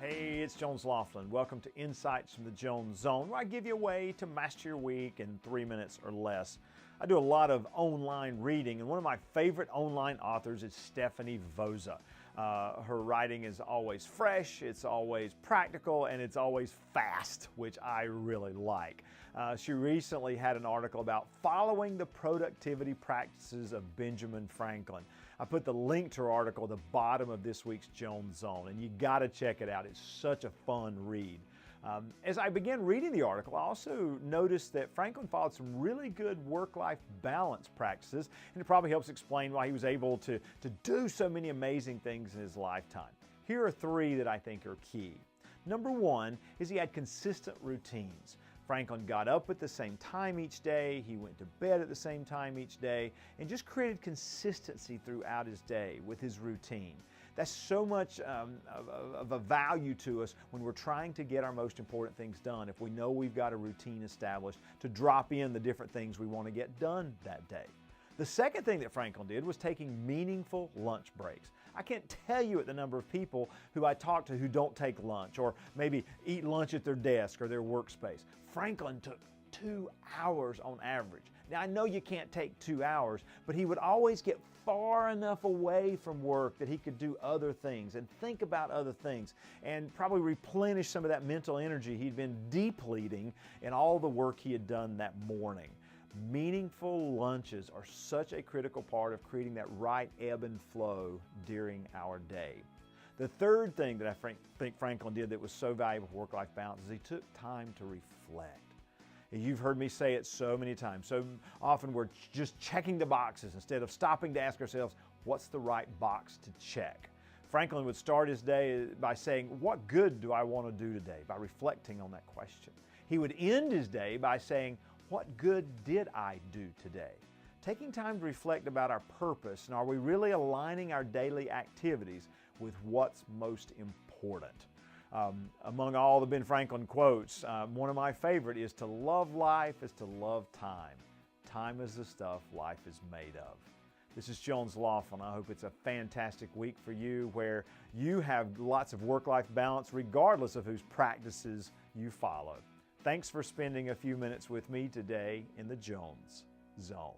Hey, it's Jones Loflin. Welcome to Insights from the Jones Zone, where I give you a way to master your week in 3 minutes or less. I do a lot of online reading, and one of my favorite online authors is Stephanie Voza. Her writing is always fresh, it's always practical, and it's always fast, which I really like. She recently had an article about following the productivity practices of Benjamin Franklin. I put the link to her article at the bottom of this week's Jones Zone, and you got to check it out. It's such a fun read. As I began reading the article, I also noticed that Franklin followed some really good work-life balance practices, and it probably helps explain why he was able to do so many amazing things in his lifetime. Here are three that I think are key. Number one is he had consistent routines. Franklin got up at the same time each day, he went to bed at the same time each day, and just created consistency throughout his day with his routine. That's so much of a value to us when we're trying to get our most important things done, if we know we've got a routine established to drop in the different things we want to get done that day. The second thing that Franklin did was taking meaningful lunch breaks. I can't tell you the number of people who I talk to who don't take lunch or maybe eat lunch at their desk or their workspace. Franklin took 2 hours on average. Now I know you can't take 2 hours, but he would always get far enough away from work that he could do other things and think about other things and probably replenish some of that mental energy he'd been depleting in all the work he had done that morning. Meaningful lunches are such a critical part of creating that right ebb and flow during our day. The third thing that I think Franklin did that was so valuable for work-life balance is he took time to reflect. You've heard me say it so many times. So often we're just checking the boxes instead of stopping to ask ourselves, what's the right box to check? Franklin would start his day by saying, what good do I want to do today? By reflecting on that question. He would end his day by saying, what good did I do today? Taking time to reflect about our purpose and are we really aligning our daily activities with what's most important? Among all the Ben Franklin quotes, one of my favorite is to love life is to love time. Time is the stuff life is made of. This is Jones Loflin. I hope it's a fantastic week for you where you have lots of work-life balance regardless of whose practices you follow. Thanks for spending a few minutes with me today in the Jones Zone.